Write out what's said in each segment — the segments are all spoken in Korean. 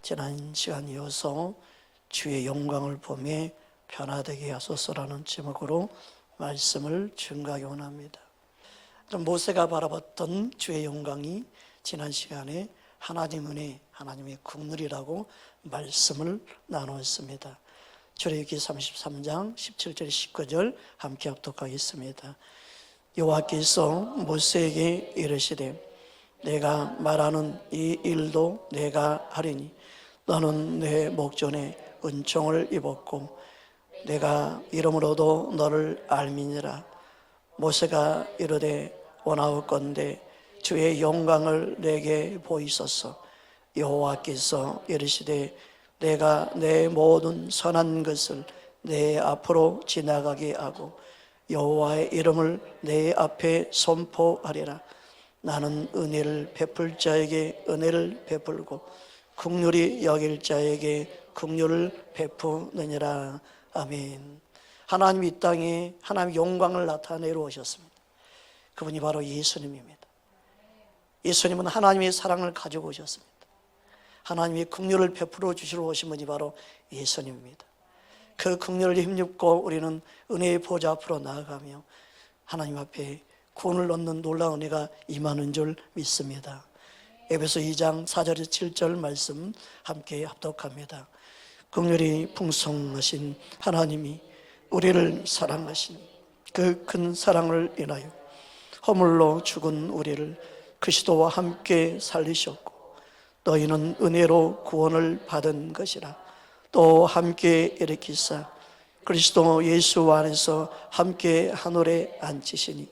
지난 시간 이어서 주의 영광을 보며 변화되게 하소서라는 제목으로 말씀을 증거하기 원합니다. 모세가 바라봤던 주의 영광이 지난 시간에 하나님 은혜, 하나님의 국률이라고 말씀을 나누었습니다. 출애굽기 33장 17절 19절 함께 합독하겠습니다. 여호와께서 모세에게 이르시되 내가 말하는 이 일도 내가 하리니 너는 내 목전에 은총을 입었고 내가 이름으로도 너를 알미니라. 모세가 이르되 원하옵건대 주의 영광을 내게 보이소서. 여호와께서 이르시되 내가 내 모든 선한 것을 내 앞으로 지나가게 하고 여호와의 이름을 내 앞에 선포하리라. 나는 은혜를 베풀 자에게 은혜를 베풀고 긍휼히 여길 자에게 긍휼을 베푸느니라. 아멘. 하나님이 이 땅에 하나님의 영광을 나타내러 오셨습니다. 그분이 바로 예수님입니다. 예수님은 하나님의 사랑을 가지고 오셨습니다. 하나님의 긍휼을 베풀어 주시러 오신 분이 바로 예수님입니다. 그 긍휼을 힘입고 우리는 은혜의 보좌 앞으로 나아가며 하나님 앞에 구원을 얻는 놀라운 은혜가 임하는 줄 믿습니다. 에베소 2장 4절에서 7절 말씀 함께 합독합니다. 긍휼이 풍성하신 하나님이 우리를 사랑하신 그 큰 사랑을 인하여 허물로 죽은 우리를 그리스도와 함께 살리셨고 너희는 은혜로 구원을 받은 것이라. 또 함께 일으키사 그리스도 예수 안에서 함께 하늘에 앉히시니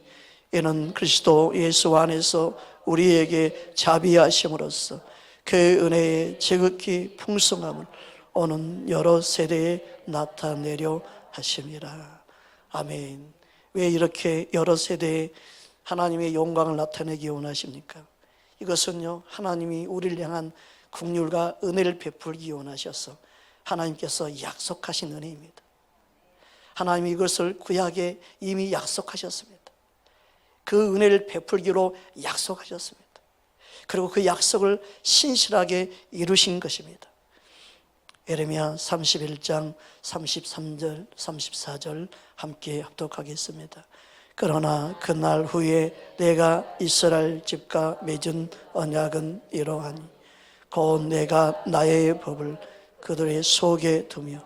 이는 그리스도 예수 안에서 우리에게 자비하심으로써 그 은혜의 지극히 풍성함을 오는 여러 세대에 나타내려 하심이라. 아멘. 왜 이렇게 여러 세대에 하나님의 영광을 나타내기 원하십니까? 이것은요, 하나님이 우리를 향한 긍휼과 은혜를 베풀기 원하셔서 하나님께서 약속하신 은혜입니다. 하나님이 이것을 구약에 이미 약속하셨습니다. 그 은혜를 베풀기로 약속하셨습니다. 그리고 그 약속을 신실하게 이루신 것입니다. 예레미야 31장 33절 34절 함께 합독하겠습니다. 그러나 그날 후에 내가 이스라엘 집과 맺은 언약은 이러하니 곧 내가 나의 법을 그들의 속에 두며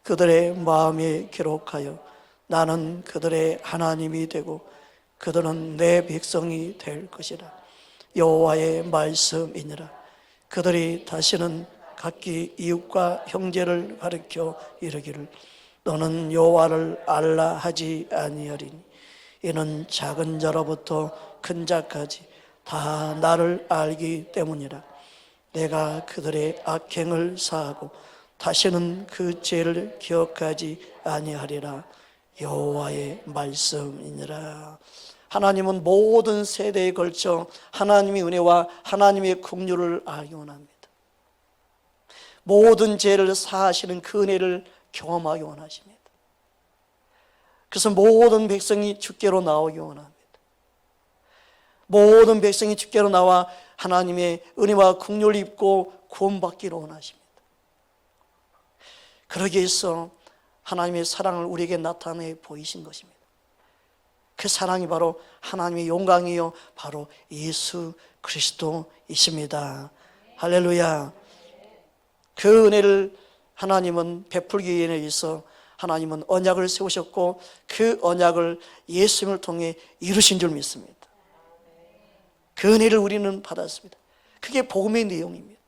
그들의 마음에 기록하여 나는 그들의 하나님이 되고 그들은 내 백성이 될 것이라. 여호와의 말씀이니라. 그들이 다시는 각기 이웃과 형제를 가리켜 이르기를 너는 여호와를 알라 하지 아니하리니 이는 작은 자로부터 큰 자까지 다 나를 알기 때문이라. 내가 그들의 악행을 사하고 다시는 그 죄를 기억하지 아니하리라. 여호와의 말씀이니라. 하나님은 모든 세대에 걸쳐 하나님의 은혜와 하나님의 긍휼을 알기 원합니다. 모든 죄를 사하시는 그 은혜를 경험하기 원하십니다. 그래서 모든 백성이 주께로 나오기 원합니다. 모든 백성이 주께로 나와 하나님의 은혜와 긍휼을 입고 구원받기를 원하십니다. 그러기 위해서 하나님의 사랑을 우리에게 나타내 보이신 것입니다. 그 사랑이 바로 하나님의 영광이요 바로 예수 그리스도이십니다. 할렐루야. 그 은혜를 하나님은 베풀기 위해서 하나님은 언약을 세우셨고 그 언약을 예수님을 통해 이루신 줄 믿습니다. 그 은혜를 우리는 받았습니다. 그게 복음의 내용입니다.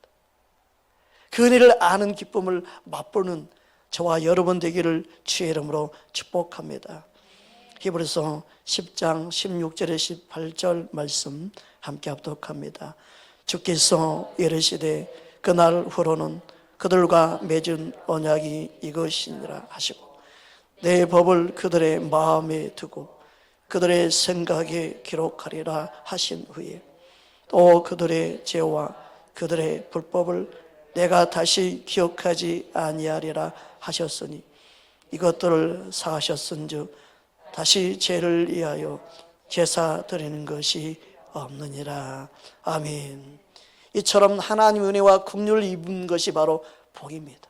그 은혜를 아는 기쁨을 맛보는 저와 여러분 되기를 주의 이름으로 축복합니다. 히브리서 10장 16절에 18절 말씀 함께 합독합니다. 주께서 이르시되 그날 후로는 그들과 맺은 언약이 이것이니라 하시고 내 법을 그들의 마음에 두고 그들의 생각에 기록하리라 하신 후에 또 그들의 죄와 그들의 불법을 내가 다시 기억하지 아니하리라 하셨으니 이것들을 사하셨은즉 다시 죄를 위하여 제사 드리는 것이 없느니라. 아멘. 이처럼 하나님의 은혜와 긍휼을 입은 것이 바로 복입니다.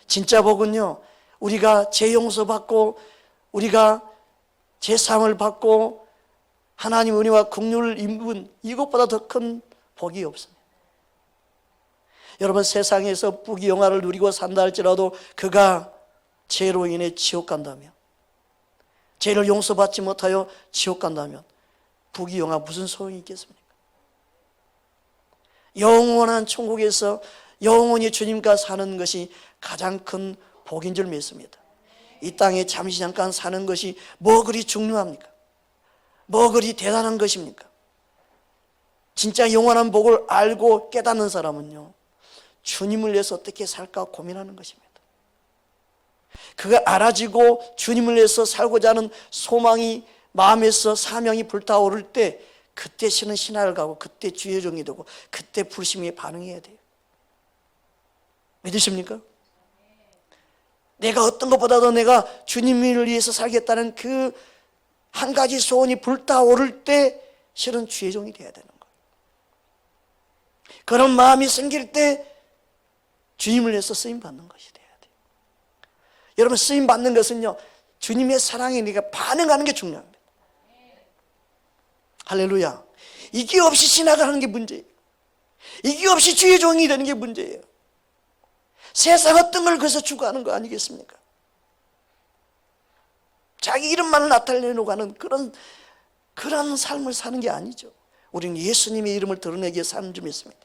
진짜 복은요, 우리가 죄 용서받고 우리가 제사함을 받고 하나님의 은혜와 긍휼을 입은 이것보다 더 큰 복이 없습니다. 여러분, 세상에서 부귀영화를 누리고 산다 할지라도 그가 죄로 인해 지옥 간다면, 죄를 용서받지 못하여 지옥 간다면 부귀영화 무슨 소용이 있겠습니까? 영원한 천국에서 영원히 주님과 사는 것이 가장 큰 복인 줄 믿습니다. 이 땅에 잠시 잠깐 사는 것이 뭐 그리 중요합니까? 뭐 그리 대단한 것입니까? 진짜 영원한 복을 알고 깨닫는 사람은요, 주님을 위해서 어떻게 살까 고민하는 것입니다. 그가 알아지고 주님을 위해서 살고자 하는 소망이 마음에서 사명이 불타오를 때, 그때 신은 신학을 가고 그때 주의 종이 되고 그때 불심에 반응해야 돼요. 믿으십니까? 내가 어떤 것보다도 내가 주님을 위해서 살겠다는 그 한 가지 소원이 불타오를 때 실은 주의 종이 되어야 되는 거예요. 그런 마음이 생길 때 주님을 위해서 쓰임받는 것이 돼야 돼요. 여러분, 쓰임받는 것은요, 주님의 사랑에 네가 반응하는 게 중요합니다. 할렐루야. 이게 없이 지나가는 게 문제예요. 이게 없이 주의 종이 되는 게 문제예요. 세상 어떤 걸 그래서 추구하는 거 아니겠습니까? 자기 이름만을 나타내려고 하는 그런 삶을 사는 게 아니죠. 우리는 예수님의 이름을 드러내기 위해 사는 줄 믿습니다.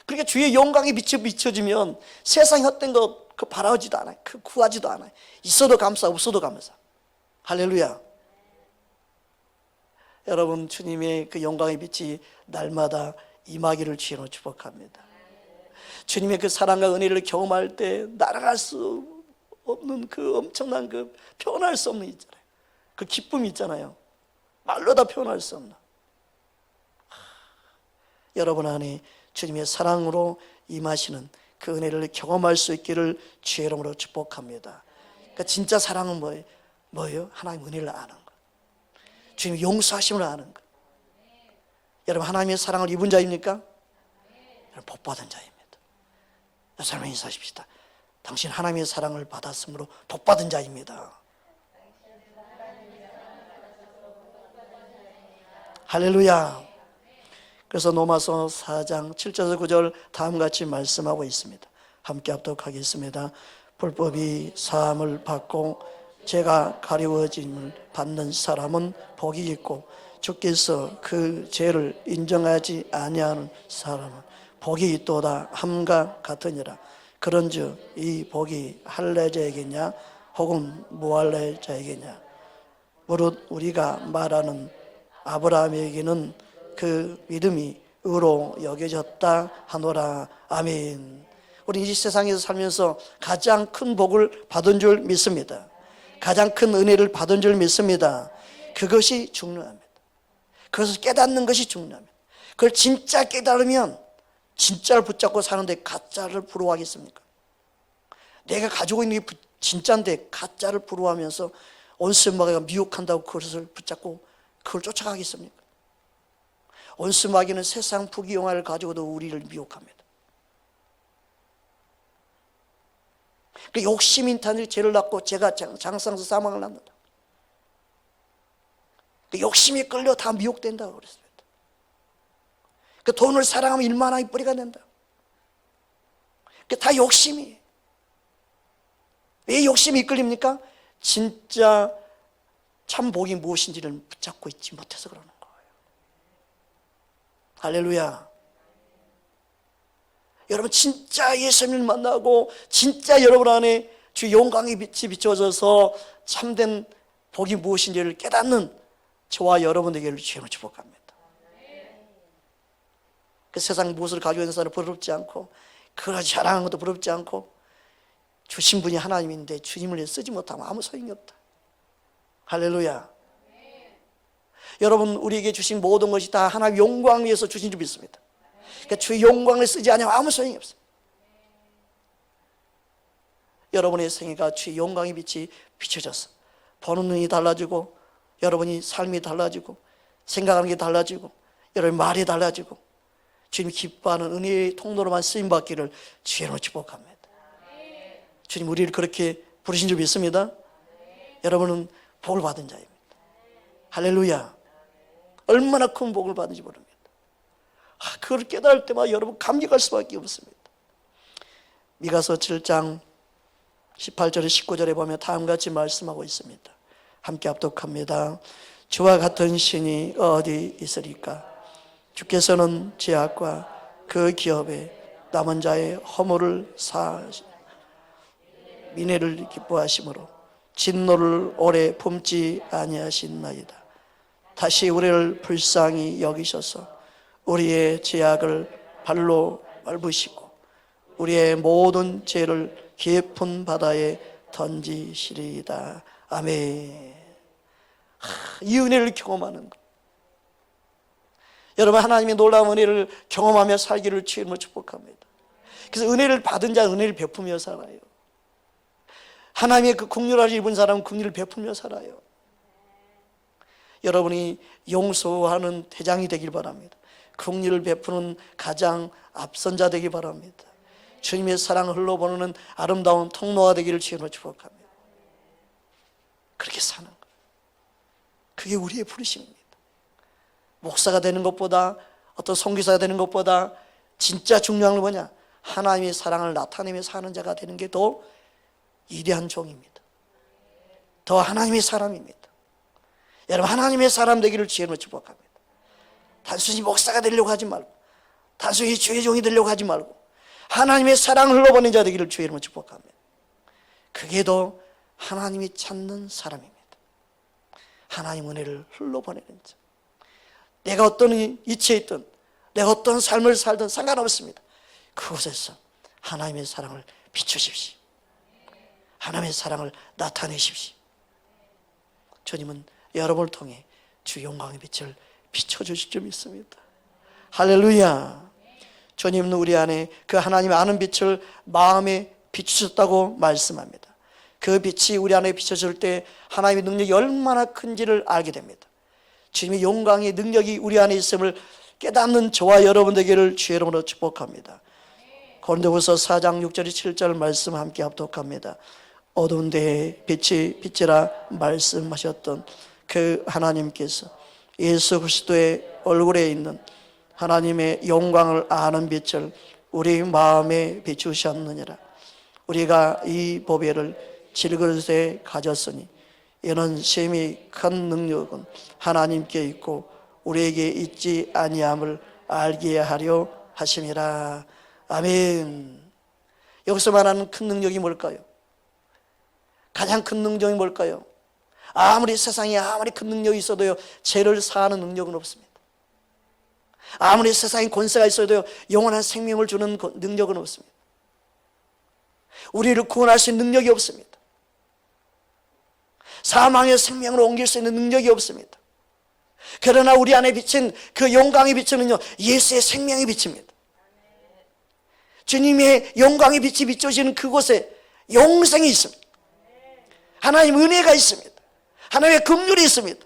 그러니까 주의 영광이 비춰지면 세상에 헛된 거 그 바라지도 않아요. 그 구하지도 않아요. 있어도 감사, 없어도 감사. 할렐루야. 여러분, 주님의 그 영광의 빛이 날마다 임하기를 주로 축복합니다. 주님의 그 사랑과 은혜를 경험할 때 날아갈 수 없는 그 엄청난 그 표현할 수 없는 있잖아요. 그 기쁨이 있잖아요. 말로 다 표현할 수 없는. 여러분 안에 주님의 사랑으로 임하시는 그 은혜를 경험할 수 있기를 주의 이름으로 축복합니다. 그러니까 진짜 사랑은 뭐예요? 하나님의 은혜를 아는 것, 주님의 용서하심을 아는 것. 여러분, 하나님의 사랑을 입은 자입니까? 여러분, 복받은 자입니다. 여러분, 인사하십시다. 당신 하나님의 사랑을 받았으므로 복받은 자입니다. 할렐루야. 그래서 로마서 4장 7절에서 9절 다음같이 말씀하고 있습니다. 함께 합독하겠습니다. 불법이 사함을 받고 죄가 가리워짐을 받는 사람은 복이 있고, 주께서 그 죄를 인정하지 아니하는 사람은 복이 있도다 함과 같으니라. 그런즉 이 복이 할례자에게냐 혹은 무할례자에게냐? 무릇 우리가 말하는 아브라함에게는 그 믿음이 의로 여겨졌다 하노라. 아멘. 우리 이 세상에서 살면서 가장 큰 복을 받은 줄 믿습니다. 가장 큰 은혜를 받은 줄 믿습니다. 그것이 중요합니다. 그것을 깨닫는 것이 중요합니다. 그걸 진짜 깨달으면 진짜를 붙잡고 사는데 가짜를 부러워하겠습니까? 내가 가지고 있는 게 진짜인데 가짜를 부러워하면서 온수마귀가 미혹한다고 그것을 붙잡고 그걸 쫓아가겠습니까? 온수마귀는 세상 부귀영화를 가지고도 우리를 미혹합니다. 그 욕심 인탄이 죄를 낳고 죄가 장상에서 사망을 낳는다. 그 욕심에 끌려 다 미혹된다고 그랬습니다. 그 돈을 사랑하면 일만하게 뿌리가 된다. 그 다 욕심이에요. 왜 욕심이 이끌립니까? 진짜 참 복이 무엇인지를 붙잡고 있지 못해서 그러는 거예요. 할렐루야. 여러분, 진짜 예수님을 만나고 진짜 여러분 안에 주 영광의 빛이 비춰져서 참된 복이 무엇인지를 깨닫는 저와 여러분에게를 주님을 축복합니다. 그 세상 무엇을 가지고 있는 사람은 부럽지 않고, 그걸 자랑하는 것도 부럽지 않고, 주신 분이 하나님인데 주님을 쓰지 못하면 아무 소용이 없다. 할렐루야. 여러분, 우리에게 주신 모든 것이 다 하나님의 영광을 위해서 주신 줄 믿습니다. 그러니까 주의 영광을 쓰지 않으면 아무 소용이 없어요. 여러분의 생애가 주의 영광의 빛이 비춰져서 보는 눈이 달라지고, 여러분이 삶이 달라지고, 생각하는 게 달라지고, 여러분 말이 달라지고 주님 기뻐하는 은혜의 통로로만 쓰임받기를 주의로 축복합니다. 주님 우리를 그렇게 부르신 줄 믿습니다. 여러분은 복을 받은 자입니다. 할렐루야. 얼마나 큰 복을 받은지 모릅니다. 그걸 깨달을 때마다 여러분 감격할 수밖에 없습니다. 미가서 7장 18절에 19절에 보면 다음같이 말씀하고 있습니다. 함께 합독합니다. 주와 같은 신이 어디 있으리까? 주께서는 죄악과 그 기업에 남은 자의 허물을 사하시 민혜를 기뻐하심으로 진노를 오래 품지 아니하신나이다. 다시 우리를 불쌍히 여기셔서 우리의 죄악을 발로 밟으시고 우리의 모든 죄를 깊은 바다에 던지시리이다. 아멘. 이 은혜를 경험하는 것. 여러분 하나님의 놀라운 은혜를 경험하며 살기를 주님으로 축복합니다. 그래서 은혜를 받은 자는 은혜를 베푸며 살아요. 하나님의 그 긍휼을 입은 사람은 긍휼을 베푸며 살아요. 여러분이 용서하는 대장이 되길 바랍니다. 긍휼을 베푸는 가장 앞선 자 되길 바랍니다. 주님의 사랑을 흘러보내는 아름다운 통로가 되기를 주님으로 축복합니다. 그렇게 사는 것, 그게 우리의 부르심입니다. 목사가 되는 것보다 어떤 선교사가 되는 것보다 진짜 중요한 건 뭐냐? 하나님의 사랑을 나타내며 사는 자가 되는 게 더 위대한 종입니다. 더 하나님의 사람입니다. 여러분 하나님의 사람 되기를 주님으로 축복합니다. 단순히 목사가 되려고 하지 말고 단순히 주의 종이 되려고 하지 말고 하나님의 사랑을 흘러보낸 자 되기를 주의 이름으로 축복합니다. 그게 더 하나님이 찾는 사람입니다. 하나님 은혜를 흘러보내는 자. 내가 어떤 이치에 있든 내가 어떤 삶을 살든 상관없습니다. 그곳에서 하나님의 사랑을 비추십시오. 하나님의 사랑을 나타내십시오. 주님은 여러분을 통해 주 영광의 빛을 비춰주실 줄 믿습니다. 할렐루야. 주님은 우리 안에 그 하나님의 아는 빛을 마음에 비추셨다고 말씀합니다. 그 빛이 우리 안에 비춰질 때 하나님의 능력이 얼마나 큰지를 알게 됩니다. 주님의 영광의 능력이 우리 안에 있음을 깨닫는 저와 여러분 되기를 주의 이름으로 축복합니다. 고린도후서 4장 6절 7절 말씀 함께 합독합니다. 어두운 데에 빛이 빛이라 말씀하셨던 그 하나님께서 예수 그리스도의 얼굴에 있는 하나님의 영광을 아는 빛을 우리 마음에 비추셨느니라. 우리가 이 보배를 질그릇에 가졌으니 이는 심히 큰 능력은 하나님께 있고 우리에게 있지 아니함을 알게 하려 하심이라. 아멘. 여기서 말하는 큰 능력이 뭘까요? 가장 큰 능력이 뭘까요? 아무리 세상에 아무리 큰 능력이 있어도요 죄를 사하는 능력은 없습니다. 아무리 세상에 권세가 있어도요 영원한 생명을 주는 능력은 없습니다. 우리를 구원할 수 있는 능력이 없습니다. 사망의 생명으로 옮길 수 있는 능력이 없습니다. 그러나 우리 안에 비친 그 영광의 빛은요 예수의 생명의 빛입니다. 주님의 영광의 빛이 비춰지는 그곳에 영생이 있습니다. 하나님 은혜가 있습니다. 하나님의 긍휼이 있습니다.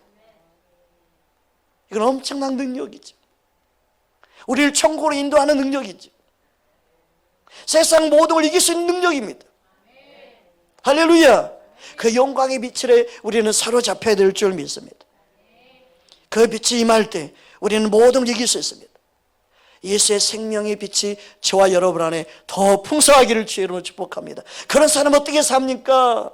이건 엄청난 능력이죠. 우리를 천국으로 인도하는 능력이죠. 세상 모든 걸 이길 수 있는 능력입니다. 할렐루야. 그 영광의 빛에 우리는 사로잡혀야 될 줄 믿습니다. 그 빛이 임할 때 우리는 모든 걸 이길 수 있습니다. 예수의 생명의 빛이 저와 여러분 안에 더 풍성하기를 주의 이름으로 축복합니다. 그런 사람 어떻게 삽니까?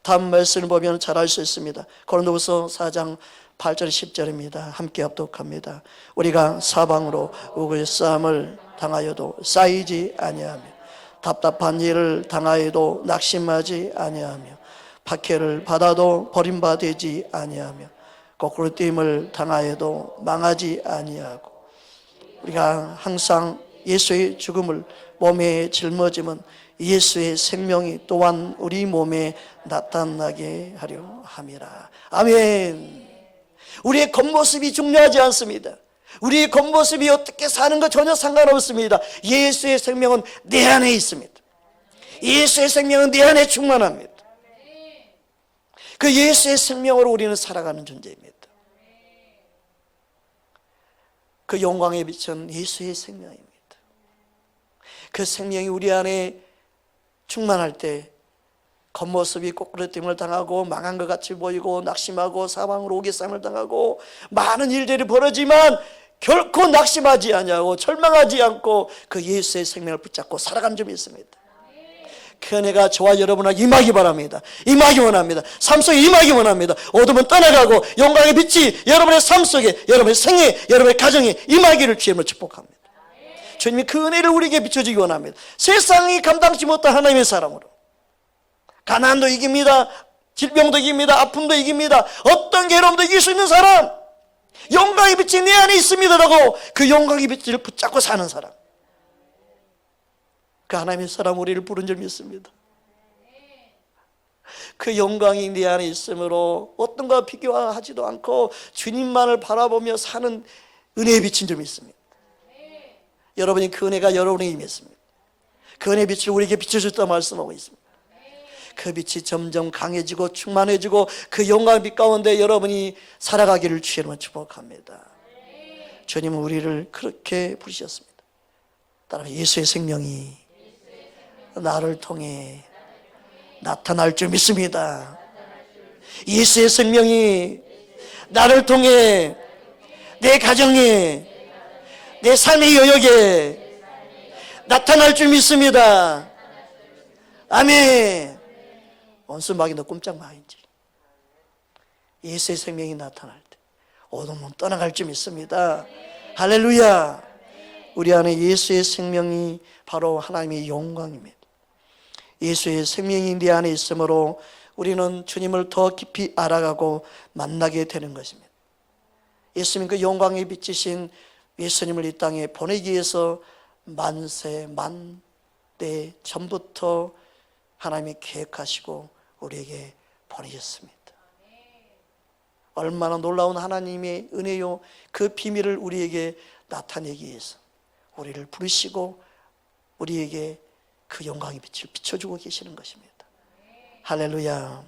다음 말씀을 보면 잘 알 수 있습니다. 고린도후서 4장 8절 10절입니다. 함께 합독합니다. 우리가 사방으로 우글싸움을 당하여도 쌓이지 아니하며 답답한 일을 당하여도 낙심하지 아니하며 박해를 받아도 버림받지 아니하며 거꾸로 뛰임을 당하여도 망하지 아니하고 우리가 항상 예수의 죽음을 몸에 짊어지면 예수의 생명이 또한 우리 몸에 나타나게 하려 함이라. 아멘. 우리의 겉모습이 중요하지 않습니다. 우리의 겉모습이 어떻게 사는 것 전혀 상관없습니다. 예수의 생명은 내 안에 있습니다. 예수의 생명은 내 안에 충만합니다. 그 예수의 생명으로 우리는 살아가는 존재입니다. 그 영광의 빛은 예수의 생명입니다. 그 생명이 우리 안에 충만할 때 겉모습이 꼬꾸라뜨림을 당하고 망한 것 같이 보이고 낙심하고 사방으로 오개쌈을 당하고 많은 일들이 벌어지만 결코 낙심하지 않냐고 절망하지 않고 그 예수의 생명을 붙잡고 살아가는 점이 있습니다. 그 은혜가 저와 여러분에게 임하기 바랍니다. 임하기 원합니다. 삶 속에 임하기 원합니다. 어둠은 떠나가고 영광의 빛이 여러분의 삶 속에, 여러분의 생에, 여러분의 가정에 임하기를 주님으로 축복합니다. 주님이 그 은혜를 우리에게 비춰주기 원합니다. 세상이 감당치 못한 하나님의 사람으로 가난도 이깁니다. 질병도 이깁니다. 아픔도 이깁니다. 어떤 괴로움도 이길 수 있는 사람, 영광의 빛이 내 안에 있습니다라고 그 영광의 빛을 붙잡고 사는 사람, 그 하나님의 사람 우리를 부른 줄 믿습니다. 그 영광이 내 안에 있으므로 어떤 것과 비교하지도 않고 주님만을 바라보며 사는 은혜의 빛인 줄 믿습니다. 여러분이 그 은혜가 여러분에게 임했습니다. 그 은혜의 빛을 우리에게 비춰줬다 말씀하고 있습니다. 그 빛이 점점 강해지고 충만해지고 그 영광의 빛 가운데 여러분이 살아가기를 주님으로 축복합니다. 주님은 우리를 그렇게 부르셨습니다. 따라서 예수의 생명이 나를 통해 나타날 줄 믿습니다. 예수의 생명이 나를 통해 내 가정에, 내 삶의 영역에 나타날 줄 믿습니다. 아멘. 원수마귀 너 꼼짝 마인지. 예수의 생명이 나타날 때 어둠은 떠나갈 줄 믿습니다. 할렐루야. 우리 안에 예수의 생명이 바로 하나님의 영광입니다. 예수의 생명이 내 안에 있으므로 우리는 주님을 더 깊이 알아가고 만나게 되는 것입니다. 예수님 그 영광의 빛이신 예수님을 이 땅에 보내기 위해서 만세 만대 전부터 하나님이 계획하시고 우리에게 보내셨습니다. 얼마나 놀라운 하나님의 은혜요, 그 비밀을 우리에게 나타내기 위해서 우리를 부르시고 우리에게 그 영광의 빛을 비춰주고 계시는 것입니다. 할렐루야.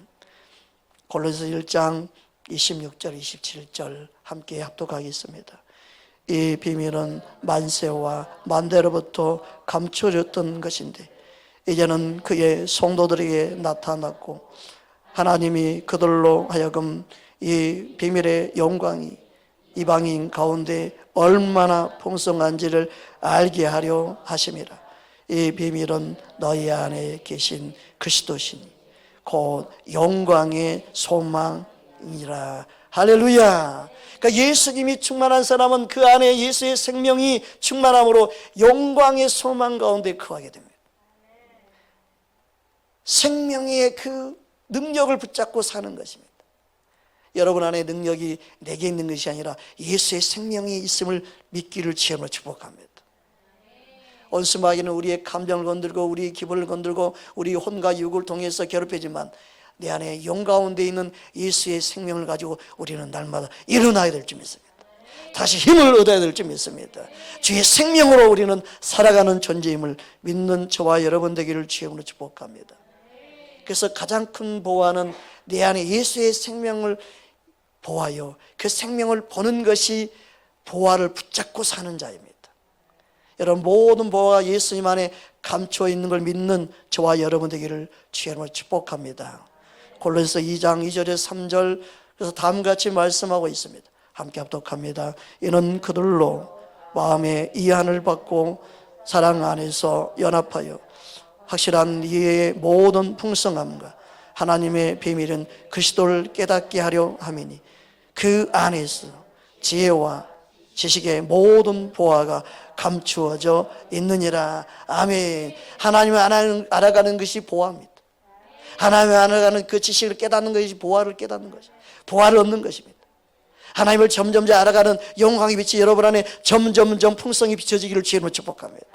골로새 1장 26절 27절 함께 합독하겠습니다. 이 비밀은 만세와 만대로부터 감춰졌던 것인데 이제는 그의 성도들에게 나타났고 하나님이 그들로 하여금 이 비밀의 영광이 이방인 가운데 얼마나 풍성한지를 알게 하려 하심이라. 이 비밀은 너희 안에 계신 그리스도시니 곧 영광의 소망이라. 할렐루야. 그러니까 예수님이 충만한 사람은 그 안에 예수의 생명이 충만함으로 영광의 소망 가운데 거하게 됩니다. 생명의 그 능력을 붙잡고 사는 것입니다. 여러분 안에 능력이 내게 있는 것이 아니라 예수의 생명이 있음을 믿기를 주님으로 축복합니다. 원수마귀는 우리의 감정을 건들고 우리의 기분을 건들고 우리 혼과 육을 통해서 괴롭히지만 내 안에 영 가운데 있는 예수의 생명을 가지고 우리는 날마다 일어나야 될 줄 믿습니다. 다시 힘을 얻어야 될 줄 믿습니다. 주의 생명으로 우리는 살아가는 존재임을 믿는 저와 여러분 되기를 주님으로 축복합니다. 그래서 가장 큰 보화는 내 안에 예수의 생명을 보아요, 그 생명을 보는 것이 보화를 붙잡고 사는 자입니다. 여러분 모든 보화가 예수님 안에 감추어 있는 걸 믿는 저와 여러분 되기를 주님으로 축복합니다. 골로새서 2장 2절에서 3절 그래서 다음과 같이 말씀하고 있습니다. 함께 합독합니다. 이는 그들로 마음의 이해를 받고 사랑 안에서 연합하여 확실한 이해의 모든 풍성함과 하나님의 비밀은 그리스도를 깨닫게 하려 함이니 그 안에서 지혜와 지식의 모든 보화가 감추어져 있느니라. 아멘. 하나님을 알아가는 것이 보화입니다. 하나님을 알아가는 그 지식을 깨닫는 것이 보화를 깨닫는 것이, 보화를 얻는 것입니다. 하나님을 점점 알아가는 영광의 빛이 여러분 안에 점점점 풍성히 비춰지기를 주님으로 축복합니다.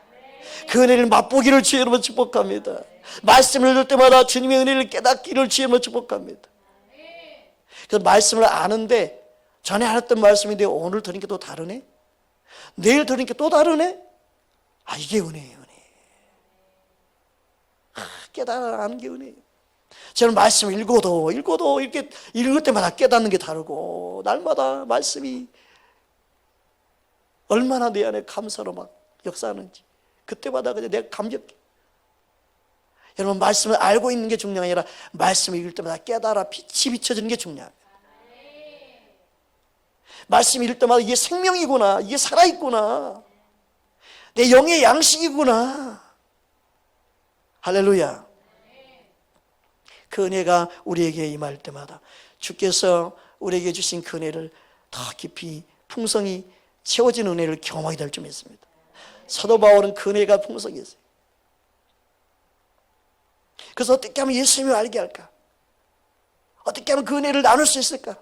그 은혜를 맛보기를 주님으로 축복합니다. 말씀을 들을 때마다 주님의 은혜를 깨닫기를 주님으로 축복합니다. 그래서 말씀을 아는데 전에 알았던 말씀인데 오늘 들으니까 또 다르네, 내일 들으니까 또 다르네. 아, 이게 은혜예요. 은혜. 깨달아가는 게 은혜예요. 저는 말씀을 읽어도 이렇게 읽을 때마다 깨닫는 게 다르고 날마다 말씀이 얼마나 내 안에 감사로 막 역사하는지 그때마다 그냥 내가 감격해. 여러분, 말씀을 알고 있는 게 중요한 게 아니라 말씀을 읽을 때마다 깨달아 빛이 비춰지는 게 중요합니다. 말씀 읽을 때마다 이게 생명이구나, 이게 살아있구나, 내 영의 양식이구나. 할렐루야. 그 은혜가 우리에게 임할 때마다 주께서 우리에게 주신 그 은혜를 더 깊이 풍성히 채워진 은혜를 경험하게 될 줄 믿습니다. 사도 바울은 그 은혜가 풍성했어요. 그래서 어떻게 하면 예수님을 알게 할까? 어떻게 하면 그 은혜를 나눌 수 있을까?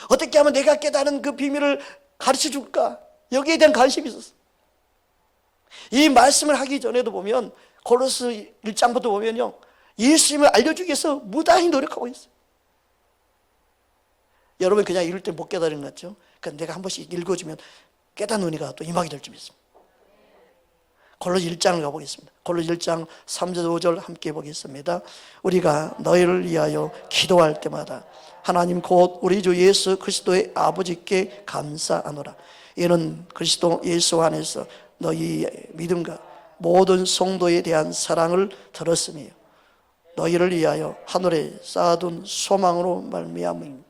어떻게 하면 내가 깨달은 그 비밀을 가르쳐 줄까? 여기에 대한 관심이 있었어. 이 말씀을 하기 전에도 보면 골로새 1장부터 보면요, 예수님을 알려주기 위해서 무단히 노력하고 있어요. 여러분 그냥 읽을 때 못 깨달은 것 같죠? 그러니까 내가 한 번씩 읽어주면 깨닫는 은혜가 또 임하게 될 줄 믿습니다. 골로새 1장을 가보겠습니다. 골로새 1장 3절 5절 함께 보겠습니다. 우리가 너희를 위하여 기도할 때마다 하나님 곧 우리 주 예수 그리스도의 아버지께 감사하노라. 이는 그리스도 예수 안에서 너희의 믿음과 모든 성도에 대한 사랑을 들었으며 너희를 위하여 하늘에 쌓아둔 소망으로 말미암으니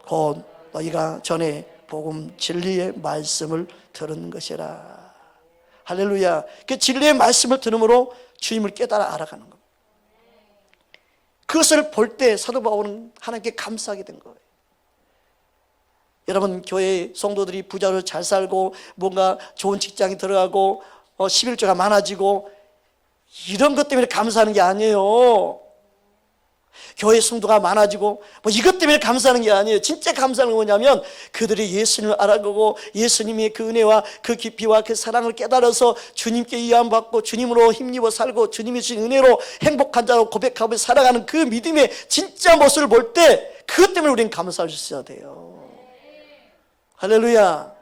곧 너희가 전에 복음 진리의 말씀을 들은 것이라. 할렐루야. 그 진리의 말씀을 들음으로 주님을 깨달아 알아가는 겁니다. 그것을 볼 때 사도 바울은 하나님께 감사하게 된 거예요. 여러분, 교회 성도들이 부자로 잘 살고 뭔가 좋은 직장에 들어가고 11조가 많아지고 이런 것 때문에 감사하는 게 아니에요. 교회 성도가 많아지고 뭐 이것 때문에 감사하는 게 아니에요. 진짜 감사하는 건 뭐냐면 그들이 예수님을 알아가고 예수님의 그 은혜와 그 깊이와 그 사랑을 깨달아서 주님께 위안받고 주님으로 힘입어 살고 주님이 주신 은혜로 행복한 자로 고백하고 살아가는 그 믿음의 진짜 모습을 볼 때 그것 때문에 우리는 감사할 수 있어야 돼요. 할렐루야.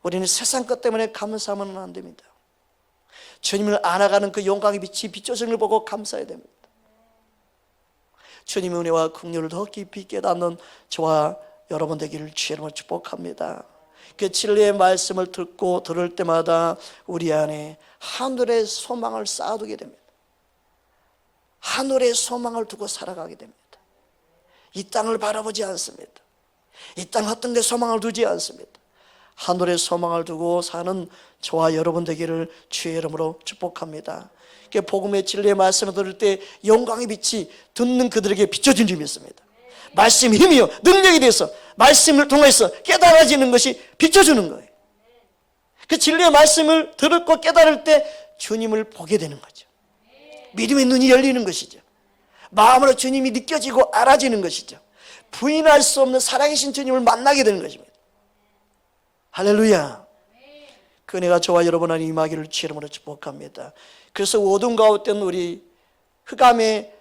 우리는 세상 것 때문에 감사하면 안 됩니다. 주님을 알아가는 그 영광의 빛이 비춰지는 걸 보고 감사해야 됩니다. 주님의 은혜와 긍휼을 더 깊이 깨닫는 저와 여러분 되기를 주의 이름으로 축복합니다. 그 진리의 말씀을 듣고 들을 때마다 우리 안에 하늘의 소망을 쌓아두게 됩니다. 하늘의 소망을 두고 살아가게 됩니다. 이 땅을 바라보지 않습니다. 이 땅 어떤 데 소망을 두지 않습니다. 하늘의 소망을 두고 사는 저와 여러분 되기를 주의 이름으로 축복합니다. 복음의 진리의 말씀을 들을 때 영광의 빛이 듣는 그들에게 비춰진 줄 믿습니다. 말씀의 힘이요 능력이 돼서 말씀을 통해서 깨달아지는 것이 비춰주는 거예요. 그 진리의 말씀을 들었고 깨달을 때 주님을 보게 되는 거죠. 믿음의 눈이 열리는 것이죠. 마음으로 주님이 느껴지고 알아지는 것이죠. 부인할 수 없는 살아계신 주님을 만나게 되는 것입니다. 할렐루야. 그 은혜가 저와 여러분 안에 임하기를 주의 이름으로 축복합니다. 그래서 어둠 가운데 있던 우리, 흑암의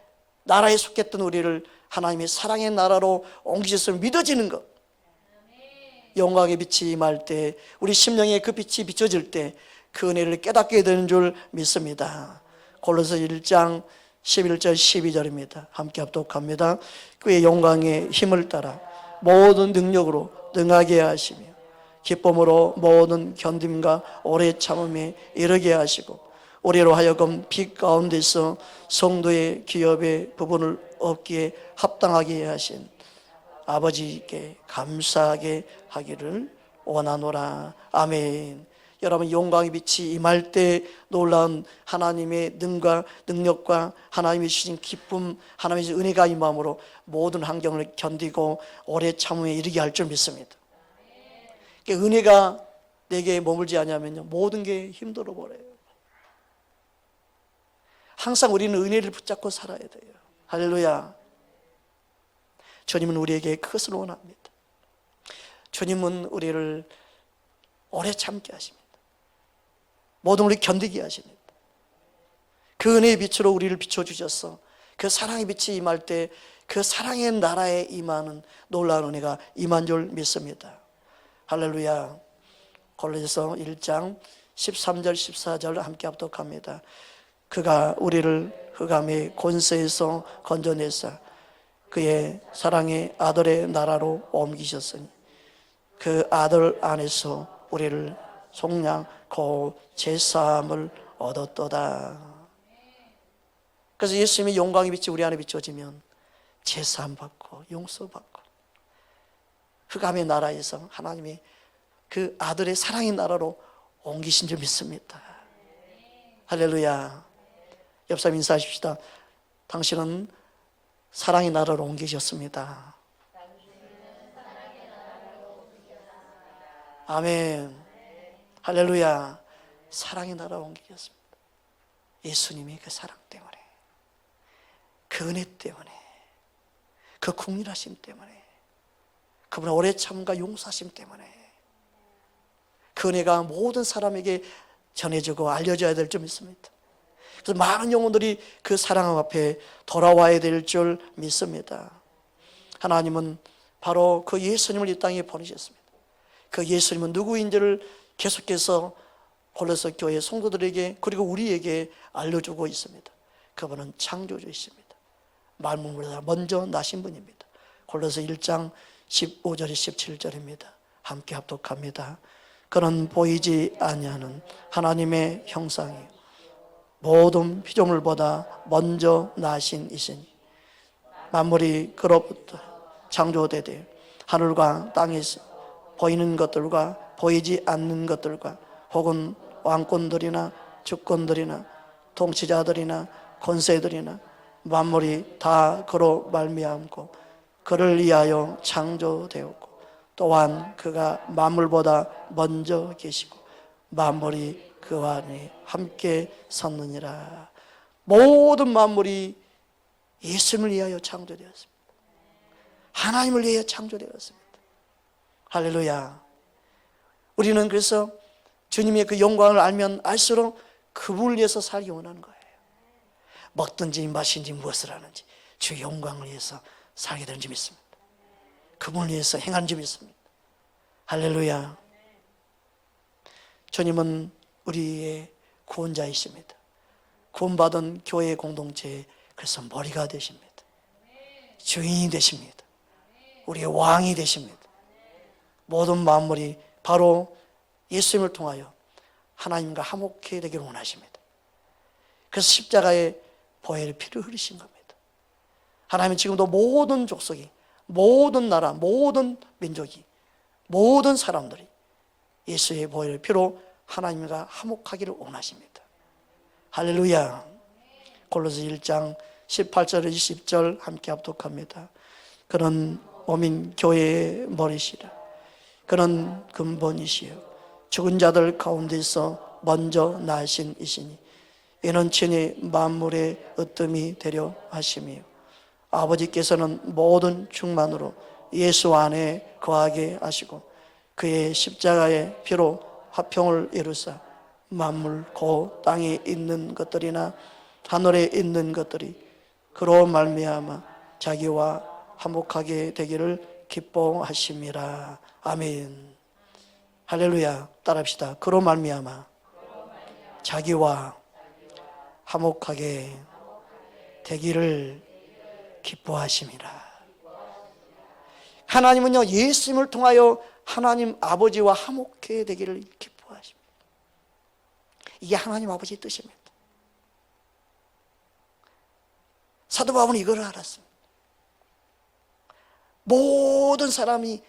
나라에 속했던 우리를 하나님의 사랑의 나라로 옮기셨음을 믿어지는 것, 영광의 빛이 임할 때 우리 심령에 그 빛이 비춰질 때 그 은혜를 깨닫게 되는 줄 믿습니다. 골로새 1장 11절 12절입니다. 함께 합독합니다. 그의 영광의 힘을 따라 모든 능력으로 능하게 하시며 기쁨으로 모든 견딤과 오래 참음에 이르게 하시고 우리로 하여금 빛 가운데서 성도의 기업의 부분을 얻기에 합당하게 하신 아버지께 감사하게 하기를 원하노라. 아멘. 여러분, 영광의 빛이 임할 때 놀라운 하나님의 능과 능력과 하나님이 주신 기쁨, 하나님의 주신 은혜가 임함으로 모든 환경을 견디고 오래 참음에 이르게 할 줄 믿습니다. 은혜가 내게 머물지 않으면요 모든 게 힘들어 버려요. 항상 우리는 은혜를 붙잡고 살아야 돼요. 할렐루야. 주님은 우리에게 그것을 원합니다. 주님은 우리를 오래 참게 하십니다. 모든 우리 견디게 하십니다. 그 은혜의 빛으로 우리를 비춰주셔서 그 사랑의 빛이 임할 때 그 사랑의 나라에 임하는 놀라운 은혜가 임한 줄 믿습니다. 할렐루야. 골로새서 1장 13절 14절 함께 합독합니다. 그가 우리를 흑암의 권세에서 건져내사 그의 사랑의 아들의 나라로 옮기셨으니 그 아들 안에서 우리를 속량고 제사함을 얻었도다. 그래서 예수님의 영광의 빛이 우리 안에 비춰지면 제사함 받고 용서받고 흑암의 나라에서 하나님의 그 아들의 사랑의 나라로 옮기신 줄 믿습니다. 할렐루야. 옆 사람 인사하십시다. 당신은 사랑의 나라로 옮기셨습니다. 아멘. 할렐루야. 사랑의 나라로 옮기셨습니다. 예수님의 그 사랑 때문에, 그 은혜 때문에, 그 국률하심 때문에, 그분의 오래 참과 용서하심 때문에 그 은혜가 모든 사람에게 전해지고 알려져야 될 줄 믿습니다. 그래서 많은 영혼들이 그 사랑 앞에 돌아와야 될 줄 믿습니다. 하나님은 바로 그 예수님을 이 땅에 보내셨습니다. 그 예수님은 누구인지를 계속해서 골로새 교회 성도들에게 그리고 우리에게 알려주고 있습니다. 그분은 창조주이십니다. 만물보다 먼저 나신 분입니다. 골로새 1장 15절에 17절입니다. 함께 합독합니다. 그는 보이지 아니하는 하나님의 형상이요 모든 피조물보다 먼저 나신 이시니 만물이 그로부터 창조되되 하늘과 땅에서 보이는 것들과 보이지 않는 것들과 혹은 왕권들이나 주권들이나 통치자들이나 권세들이나 만물이 다 그로 말미암고 그를 위하여 창조되었고 또한 그가 만물보다 먼저 계시고 만물이 그 안에 함께 섰느니라. 모든 만물이 예수님을 위하여 창조되었습니다. 하나님을 위하여 창조되었습니다. 할렐루야. 우리는 그래서 주님의 그 영광을 알면 알수록 그분을 위해서 살기 원하는 거예요. 먹든지 마시든지 무엇을 하는지 주 영광을 위해서 살게 되는 줄 믿습니다. 그분을 위해서 행하는 줄 믿습니다. 할렐루야. 주님은 우리의 구원자이십니다. 구원받은 교회 공동체의 그래서 머리가 되십니다. 주인이 되십니다. 우리의 왕이 되십니다. 모든 만물이 바로 예수님을 통하여 하나님과 화목해 되기를 원하십니다. 그래서 십자가의 보혈의 피를 흘리신 겁니다. 하나님은 지금도 모든 족속이, 모든 나라, 모든 민족이, 모든 사람들이 예수의 보혈의 피로 하나님과 화목하기를 원하십니다. 할렐루야. 골로새 1장 18절 20절 함께 합독합니다. 그는 몸인 교회의 머리시라. 그는 근본이시요 죽은 자들 가운데서 먼저 나신 이시니 이는 친히 만물의 으뜸이 되려 하심이요 아버지께서는 모든 충만으로 예수 안에 거하게 하시고 그의 십자가의 피로 화평을 이루사 만물 곧 땅에 있는 것들이나 하늘에 있는 것들이 그로 말미암아 자기와 화목하게 되기를 기뻐하심이라. 아멘. 할렐루야. 따라합시다. 그로 말미암아 자기와 화목하게 되기를 기뻐하심이라. 하나님은요 예수님을 통하여 하나님 아버지와 화목해 되기를 기뻐하십니다. 이게 하나님 아버지의 뜻입니다. 사도 바울은 이걸 알았습니다. 모든 사람이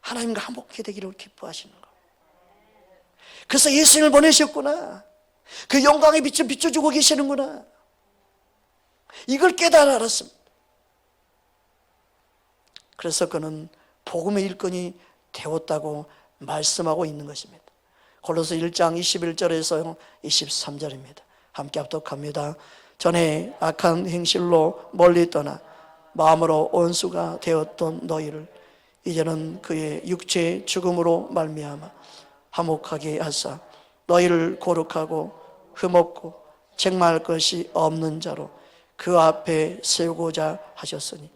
하나님과 화목해 되기를 기뻐하시는 것. 그래서 예수님을 보내셨구나. 그 영광의 빛을 비춰주고 계시는구나. 이걸 깨달아 알았습니다. 그래서 그는 복음의 일꾼이 되었다고 말씀하고 있는 것입니다. 골로새 1장 21절에서 23절입니다. 함께 합독합니다. 전에 악한 행실로 멀리 떠나 마음으로 원수가 되었던 너희를 이제는 그의 육체의 죽음으로 말미암아 화목하게 하사 너희를 거룩하고 흠없고 책망할 것이 없는 자로 그 앞에 세우고자 하셨으니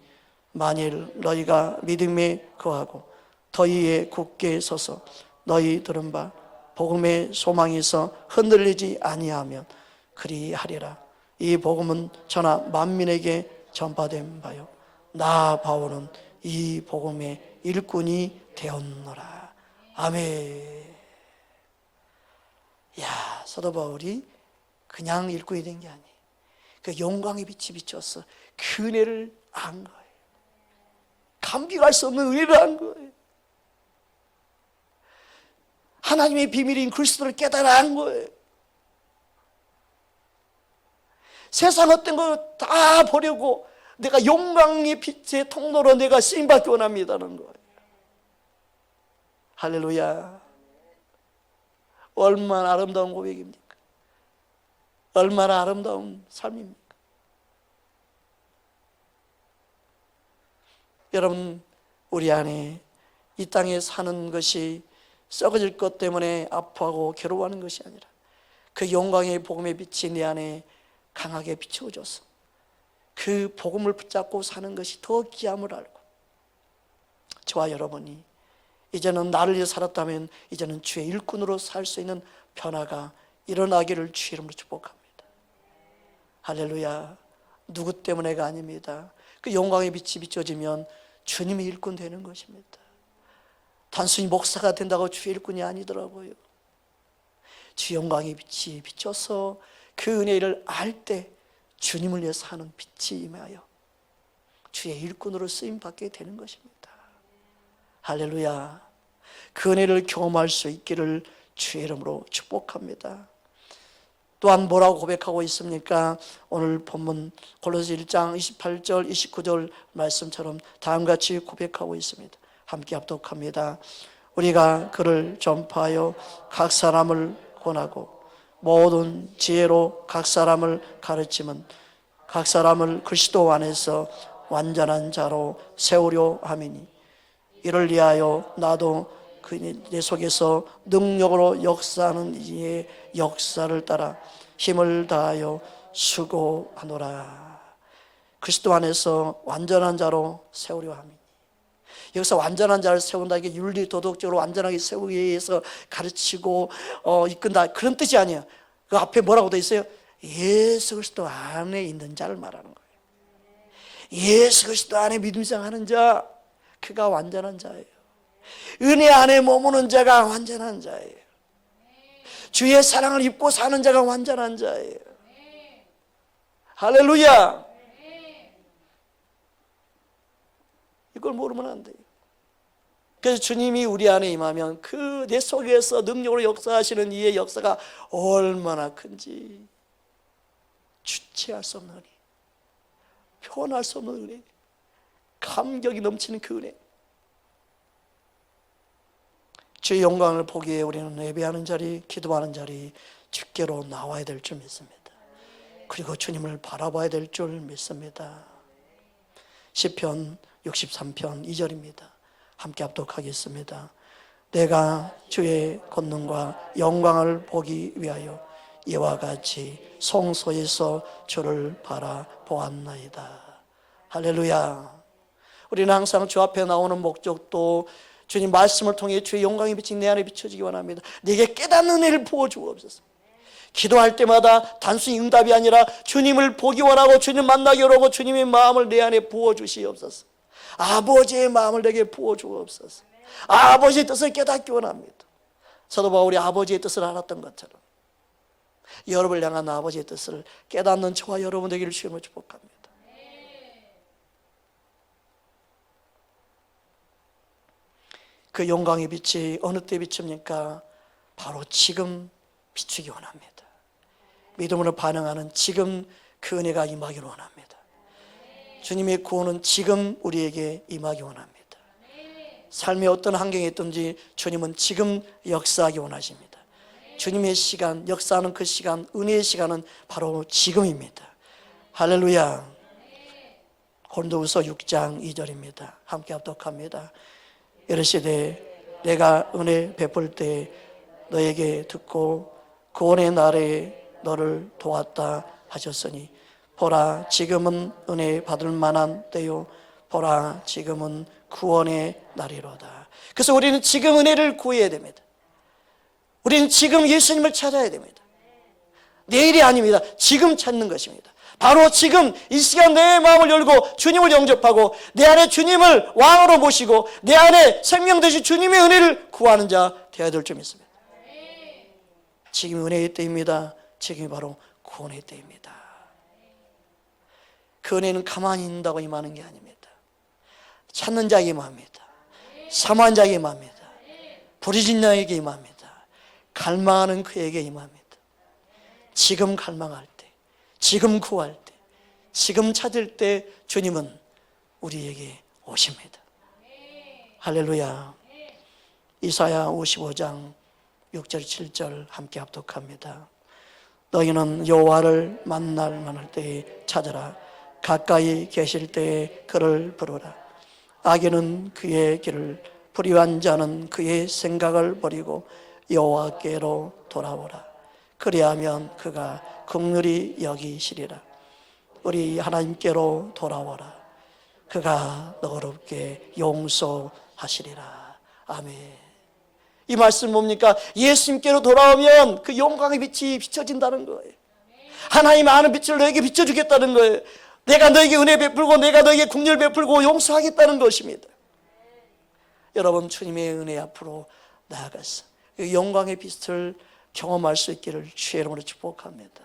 만일 너희가 믿음에 거하고 더위에 굳게 서서 너희 들은 바 복음의 소망에서 흔들리지 아니하면 그리하리라. 이 복음은 천하 만민에게 전파된 바요 나 바울은 이 복음의 일꾼이 되었노라. 아멘. 야, 사도 바울이 그냥 일꾼이 된 게 아니에요. 그 영광의 빛이 비춰서 그 은혜를 안 거예요. 감비할 수 없는 은혜를 안 거예요. 하나님의 비밀인 그리스도를 깨달아 안 거예요. 세상 어떤 거 다 버리고 내가 영광의 빛의 통로로 내가 쓰임받기 원합니다는 거예요. 할렐루야. 얼마나 아름다운 고백입니까? 얼마나 아름다운 삶입니까? 여러분, 우리 안에 이 땅에 사는 것이 썩어질 것 때문에 아파하고 괴로워하는 것이 아니라 그 영광의 복음의 빛이 내 안에 강하게 비추어져서 그 복음을 붙잡고 사는 것이 더 귀함을 알고, 저와 여러분이 이제는 나를 위해 살았다면 이제는 주의 일꾼으로 살 수 있는 변화가 일어나기를 주의 이름으로 축복합니다. 할렐루야. 누구 때문에가 아닙니다. 그 영광의 빛이 비춰지면 주님의 일꾼 되는 것입니다. 단순히 목사가 된다고 주의 일꾼이 아니더라고요. 주 영광의 빛이 비춰서 그 은혜를 알 때 주님을 위해 사는 빛이 임하여 주의 일꾼으로 쓰임받게 되는 것입니다. 할렐루야. 그 은혜를 경험할 수 있기를 주의 이름으로 축복합니다. 또한 뭐라고 고백하고 있습니까? 오늘 본문 골로새 1장 28절 29절 말씀처럼 다음같이 고백하고 있습니다. 함께 합독합니다. 우리가 그를 전파하여 각 사람을 권하고 모든 지혜로 각 사람을 가르치면 각 사람을 그리스도 안에서 완전한 자로 세우려 함이니 이를 위하여 나도 내 속에서 능력으로 역사하는 이의 역사를 따라 힘을 다하여 수고하노라. 그리스도 안에서 완전한 자로 세우려 함이니, 여기서 완전한 자를 세운다, 이게 윤리 도덕적으로 완전하게 세우기 위해서 가르치고 이끈다, 그런 뜻이 아니에요. 그 앞에 뭐라고 돼 있어요? 예수 그리스도 안에 있는 자를 말하는 거예요. 예수 그리스도 안에 믿음생하는 자, 그가 완전한 자예요. 은혜 안에 머무는 자가 완전한 자예요. 주의 사랑을 입고 사는 자가 완전한 자예요. 할렐루야. 이걸 모르면 안 돼요. 그래서 주님이 우리 안에 임하면 그 내 속에서 능력으로 역사하시는 이의 역사가 얼마나 큰지 주체할 수 없는 은혜, 표현할 수 없는 은혜, 감격이 넘치는 그 은혜. 주의 영광을 보기 위해 우리는 예배하는 자리, 기도하는 자리, 주께로 나와야 될 줄 믿습니다. 그리고 주님을 바라봐야 될 줄 믿습니다. 시편 63편 2절입니다. 함께 합독하겠습니다. 내가 주의 권능과 영광을 보기 위하여 이와 같이 성소에서 주를 바라보았나이다. 할렐루야. 우리는 항상 주 앞에 나오는 목적도 주님 말씀을 통해 주의 영광의 빛이 내 안에 비춰지기 원합니다. 내게 깨닫는 은혜를 부어주옵소서. 기도할 때마다 단순히 응답이 아니라 주님을 보기 원하고 주님 만나기 원하고 주님의 마음을 내 안에 부어주시옵소서. 아버지의 마음을 내게 부어주옵소서. 아버지의 뜻을 깨닫기 원합니다. 사도 바울이 아버지의 뜻을 알았던 것처럼 여러분을 향한 아버지의 뜻을 깨닫는 저와 여러분 되기를 주님으로 축복합니다. 그 영광의 빛이 어느 때 비춥니까? 바로 지금 비추기 원합니다. 믿음으로 반응하는 지금 그 은혜가 임하기를 원합니다. 주님의 구원은 지금 우리에게 임하기 원합니다. 삶의 어떤 환경에 있든지 주님은 지금 역사하기 원하십니다. 주님의 시간, 역사하는 그 시간, 은혜의 시간은 바로 지금입니다. 할렐루야. 고린도후서 6장 2절입니다. 함께 합독합니다. 이르시되 내가 은혜 베풀 때 너에게 듣고 구원의 날에 너를 도왔다 하셨으니 보라 지금은 은혜 받을 만한 때요 보라 지금은 구원의 날이로다. 그래서 우리는 지금 은혜를 구해야 됩니다. 우리는 지금 예수님을 찾아야 됩니다. 내일이 아닙니다. 지금 찾는 것입니다. 바로 지금 이 시간 내 마음을 열고 주님을 영접하고 내 안에 주님을 왕으로 모시고 내 안에 생명 되신 주님의 은혜를 구하는 자 되어야 될 줄 믿습니다. 지금이 은혜의 때입니다. 지금이 바로 구원의 때입니다. 그 은혜는 가만히 있는다고 임하는 게 아닙니다. 찾는 자에게 임합니다. 사모한 자에게 임합니다. 부르짖는 자에게 임합니다. 갈망하는 그에게 임합니다. 지금 갈망할 때, 지금 구할 때, 지금 찾을 때 주님은 우리에게 오십니다. 할렐루야. 이사야 55장 6절 7절 함께 합독합니다. 너희는 여호와를 만날 만할 때에 찾으라. 가까이 계실 때에 그를 부르라. 악인은 그의 길을, 불의한 자는 그의 생각을 버리고 여호와께로 돌아오라. 그리하면 그가 긍휼히 여기시리라. 우리 하나님께로 돌아오라. 그가 너그럽게 용서하시리라. 아멘. 이 말씀 뭡니까? 예수님께로 돌아오면 그 영광의 빛이 비춰진다는 거예요. 하나님 아는 빛을 너에게 비춰주겠다는 거예요. 내가 너에게 은혜 베풀고 내가 너에게 긍휼 베풀고 용서하겠다는 것입니다. 여러분, 주님의 은혜 앞으로 나아가서 그 영광의 빛을 경험할 수 있기를 주의 이름으로 축복합니다.